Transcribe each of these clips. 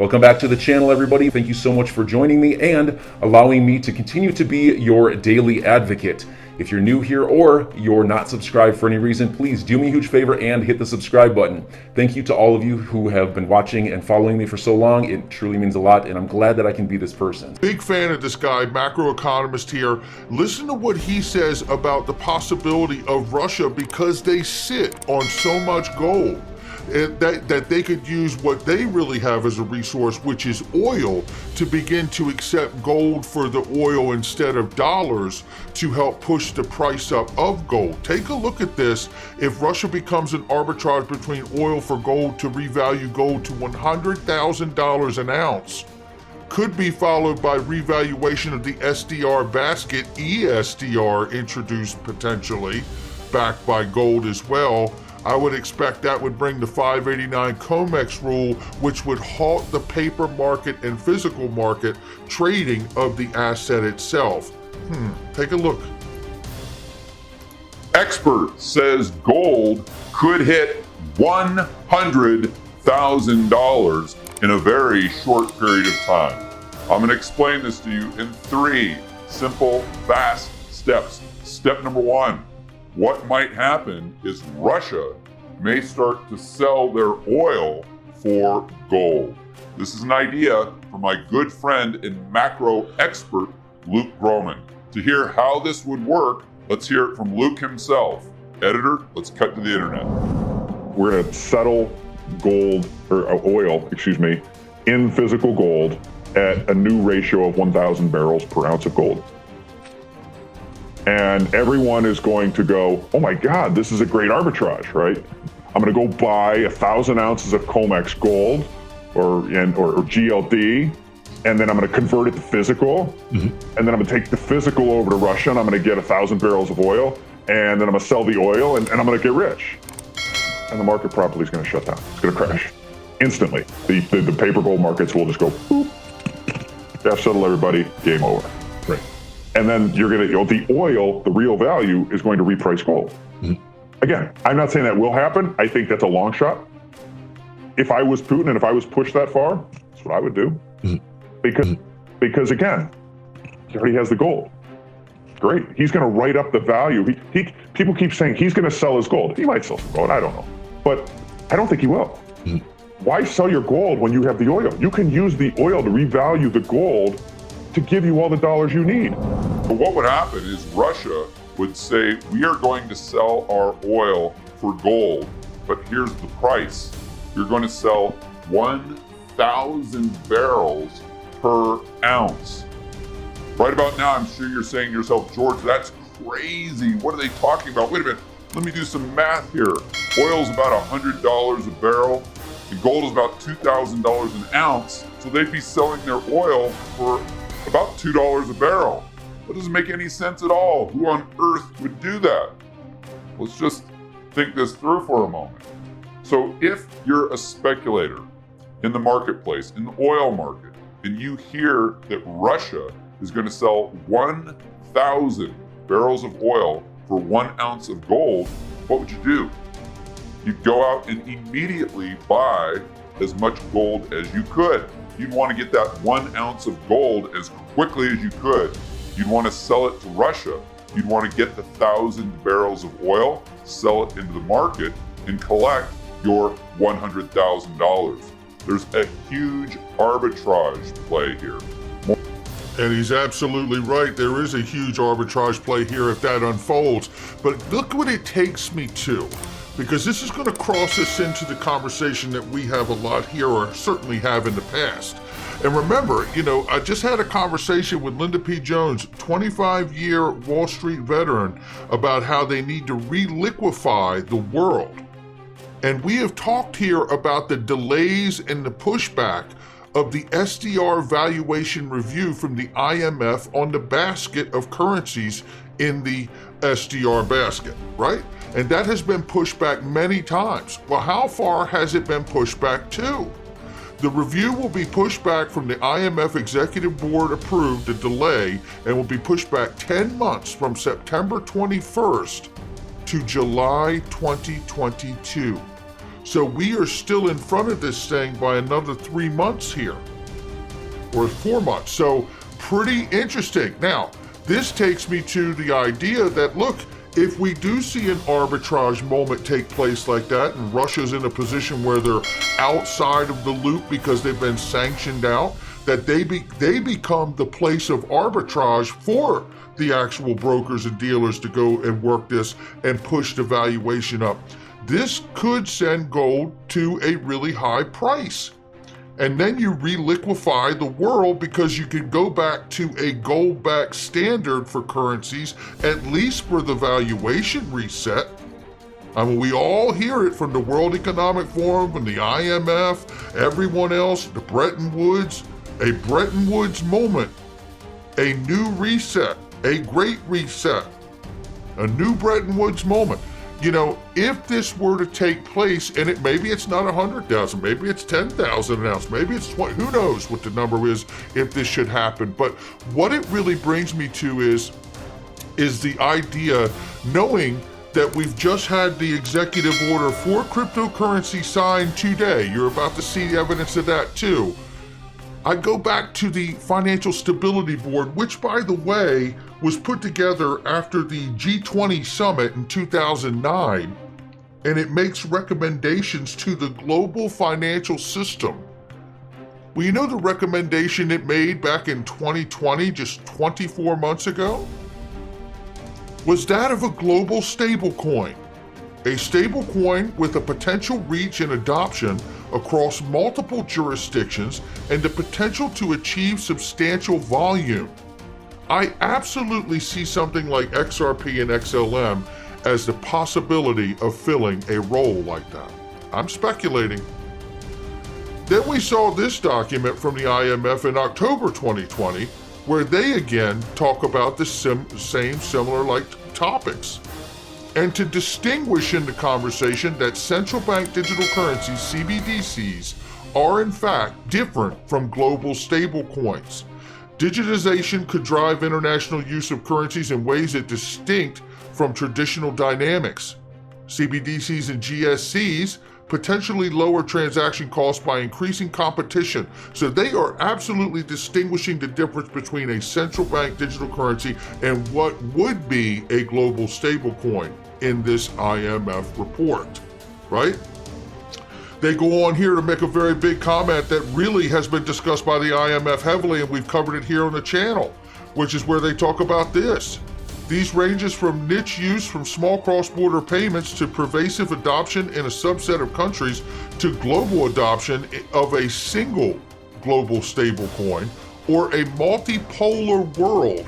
Welcome back to the channel, everybody. Thank you so much for joining me and allowing me to continue to be your daily advocate. If you're new here or you're not subscribed for any reason, please do me a huge favor and hit the subscribe button. Thank you to all of you who have been watching and following me for so long. It truly means a lot, and I'm glad that I can be this person. Big fan of this guy, macroeconomist here. Listen to what he says about the possibility of Russia, because they sit on so much gold. That they could use what they really have as a resource, which is oil, to begin to accept gold for the oil instead of dollars to help push the price up of gold. Take a look at this. If Russia becomes an arbitrage between oil for gold to revalue gold to $100,000 an ounce, could be followed by revaluation of the SDR basket, ESDR, introduced potentially, backed by gold as well. I would expect that would bring the 589 COMEX rule, which would halt the paper market and physical market trading of the asset itself. Take a look. Expert says gold could hit $100,000 in a very short period of time. I'm going to explain this to you in 3 simple, fast steps. Step number 1. What might happen is Russia may start to sell their oil for gold. This is an idea from my good friend and macro expert, Luke Groman. To hear how this would work, let's hear it from Luke himself. Editor, let's cut to the internet. We're going to settle gold, or oil, in physical gold at a new ratio of 1,000 barrels per ounce of gold. And everyone is going to go, oh my God, this is a great arbitrage, right? I'm going to go buy 1,000 ounces of COMEX gold or GLD, and then I'm going to convert it to physical, and then I'm going to take the physical over to Russia, and I'm going to get 1,000 barrels of oil, and then I'm going to sell the oil, and I'm going to get rich. And the market probably is going to shut down. It's going to crash instantly. The paper gold markets will just go, boop, death settle everybody, game over. Right. And then you're going to, the oil, the real value, is going to reprice gold. Again, I'm not saying that will happen. I think that's a long shot. If I was Putin and if I was pushed that far, that's what I would do. Because again, he already has the gold. Great. He's going to write up the value. People keep saying he's going to sell his gold. He might sell some gold. I don't know. But I don't think he will. Why sell your gold when you have the oil? You can use the oil to revalue the gold to give you all the dollars you need. But what would happen is Russia would say, we are going to sell our oil for gold, but here's the price. You're going to sell 1,000 barrels per ounce. Right about now, I'm sure you're saying to yourself, George, that's crazy. What are they talking about? Wait a minute, let me do some math here. Oil's about $100 a barrel, and gold is about $2,000 an ounce, so they'd be selling their oil for about $2 a barrel. That doesn't make any sense at all. Who on earth would do that? Let's just think this through for a moment. So if you're a speculator in the marketplace, in the oil market, and you hear that Russia is going to sell 1,000 barrels of oil for 1 ounce of gold, what would you do? You'd go out and immediately buy as much gold as you could. You'd want to get that 1 ounce of gold as quickly as you could. You'd want to sell it to Russia. You'd want to get the 1,000 barrels of oil, sell it into the market, and collect your $100,000. There's a huge arbitrage play here. And he's absolutely right. There is a huge arbitrage play here if that unfolds. But look what it takes me to, because this is going to cross us into the conversation that we have a lot here, or certainly have in the past. And remember, I just had a conversation with Linda P. Jones, 25-year Wall Street veteran, about how they need to reliquefy the world. And we have talked here about the delays and the pushback of the SDR valuation review from the IMF on the basket of currencies in the SDR basket, right? And that has been pushed back many times. Well, how far has it been pushed back to? The review will be pushed back from the IMF Executive Board approved the delay and will be pushed back 10 months from September 21st to July 2022. So we are still in front of this thing by another 3 months here, or 4 months. So pretty interesting. Now, this takes me to the idea that, look, if we do see an arbitrage moment take place like that, and Russia's in a position where they're outside of the loop because they've been sanctioned out, that they become the place of arbitrage for the actual brokers and dealers to go and work this and push the valuation up. This could send gold to a really high price. And then you reliquify the world because you can go back to a gold-backed standard for currencies, at least for the valuation reset. I mean, we all hear it from the World Economic Forum, from the IMF, everyone else, the Bretton Woods, a Bretton Woods moment, a new reset, a great reset, a new Bretton Woods moment. You know, if this were to take place, and maybe it's not 100,000, maybe it's 10,000 an ounce, maybe it's 20, who knows what the number is if this should happen. But what it really brings me to is the idea, knowing that we've just had the executive order for cryptocurrency signed today. You're about to see evidence of that too. I go back to the Financial Stability Board, which, by the way, was put together after the G20 summit in 2009, and it makes recommendations to the global financial system. Well, you know the recommendation it made back in 2020, just 24 months ago? Was that of a global stablecoin. A stablecoin with a potential reach and adoption across multiple jurisdictions and the potential to achieve substantial volume. I absolutely see something like XRP and XLM as the possibility of filling a role like that. I'm speculating. Then we saw this document from the IMF in October 2020, where they again talk about the same similar like topics. And to distinguish in the conversation that central bank digital currencies, CBDCs, are in fact different from global stablecoins. Digitization could drive international use of currencies in ways that distinct from traditional dynamics. CBDCs and GSCs potentially lower transaction costs by increasing competition. So they are absolutely distinguishing the difference between a central bank digital currency and what would be a global stablecoin in this IMF report, right? They go on here to make a very big comment that really has been discussed by the IMF heavily, and we've covered it here on the channel, which is where they talk about this. These ranges from niche use from small cross-border payments to pervasive adoption in a subset of countries to global adoption of a single global stablecoin or a multipolar world.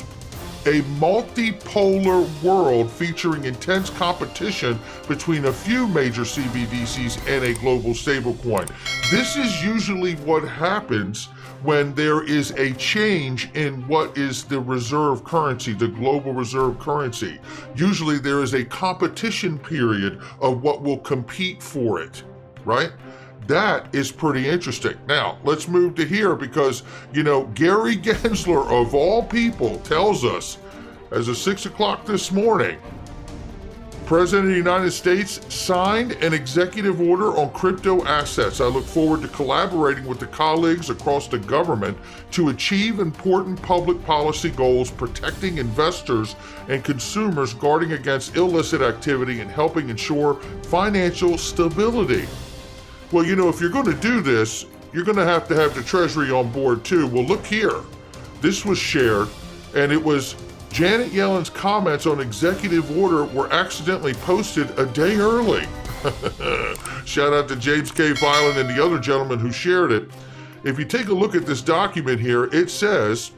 A multipolar world featuring intense competition between a few major CBDCs and a global stablecoin. This is usually what happens when there is a change in what is the reserve currency, the global reserve currency. Usually there is a competition period of what will compete for it, right? That is pretty interesting. Now, let's move to here because, you know, Gary Gensler, of all people, tells us, as of 6 o'clock this morning, President of the United States signed an executive order on crypto assets. I look forward to collaborating with the colleagues across the government to achieve important public policy goals, protecting investors and consumers, guarding against illicit activity, and helping ensure financial stability. Well, you know, if you're going to do this, you're going to have the Treasury on board too. Well, look here. This was shared, and it was Janet Yellen's comments on executive order were accidentally posted a day early. Shout out to James K. Violin and the other gentleman who shared it. If you take a look at this document here, it says,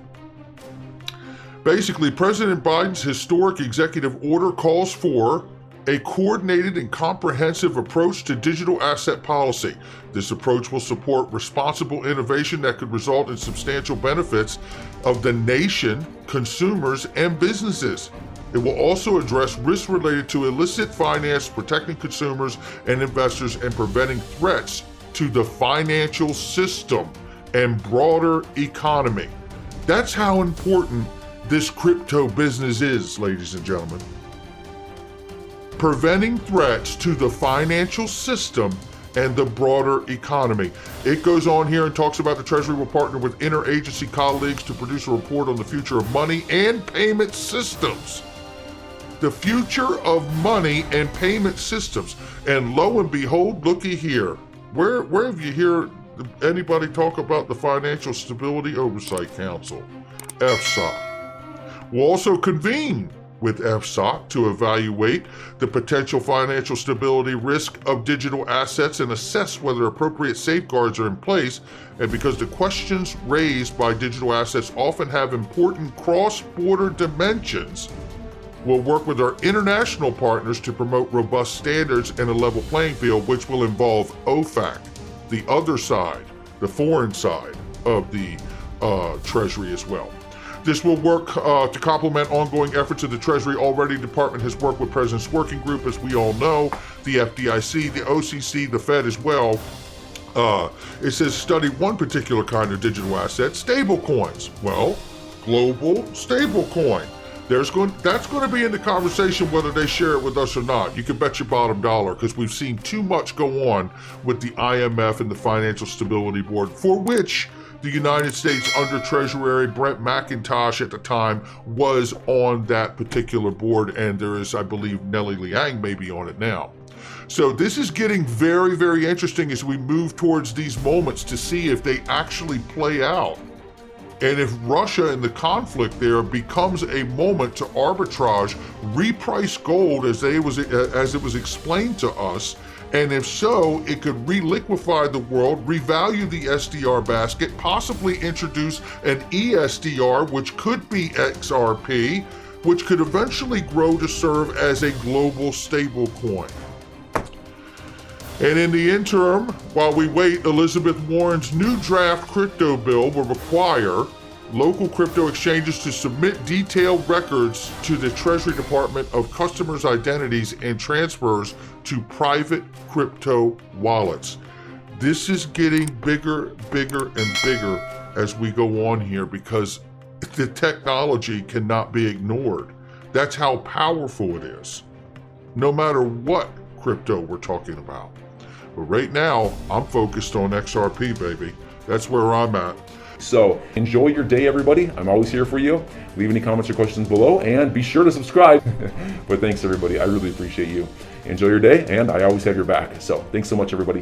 basically, President Biden's historic executive order calls for a coordinated and comprehensive approach to digital asset policy. This approach will support responsible innovation that could result in substantial benefits of the nation, consumers, and businesses. It will also address risks related to illicit finance, protecting consumers and investors, and preventing threats to the financial system and broader economy. That's how important this crypto business is, ladies and gentlemen. Preventing threats to the financial system and the broader economy. It goes on here and talks about the Treasury will partner with interagency colleagues to produce a report on the future of money and payment systems. The future of money and payment systems. And lo and behold, looky here. Where have you heard anybody talk about the Financial Stability Oversight Council, FSOC? We'll also convene with FSOC to evaluate the potential financial stability risk of digital assets and assess whether appropriate safeguards are in place. And because the questions raised by digital assets often have important cross-border dimensions, we'll work with our international partners to promote robust standards and a level playing field, which will involve OFAC, the other side, the foreign side of the Treasury as well. This will work to complement ongoing efforts of the Treasury. Already, the department has worked with President's Working Group, as we all know, the FDIC, the OCC, the Fed as well. It says study one particular kind of digital asset, stable coins. Well, global stable coin. That's going to be in the conversation whether they share it with us or not. You can bet your bottom dollar, because we've seen too much go on with the IMF and the Financial Stability Board, for which the United States Under Treasury Brent McIntosh at the time was on that particular board, and there is, I believe, Nellie Liang may be on it now. So this is getting very, very interesting as we move towards these moments to see if they actually play out. And if Russia and the conflict there becomes a moment to arbitrage, reprice gold as it was explained to us, and if so, it could reliquefy the world, revalue the SDR basket, possibly introduce an ESDR, which could be XRP, which could eventually grow to serve as a global stablecoin. And in the interim, while we wait, Elizabeth Warren's new draft crypto bill will require local crypto exchanges to submit detailed records to the Treasury Department of customers' identities and transfers to private crypto wallets. This is getting bigger, bigger, and bigger as we go on here, because the technology cannot be ignored. That's how powerful it is, no matter what crypto we're talking about. But right now, I'm focused on XRP, baby. That's where I'm at. So enjoy your day, everybody. I'm always here for you. Leave any comments or questions below, and be sure to subscribe. But thanks, everybody. I really appreciate you. Enjoy your day, and I always have your back. So thanks so much, everybody.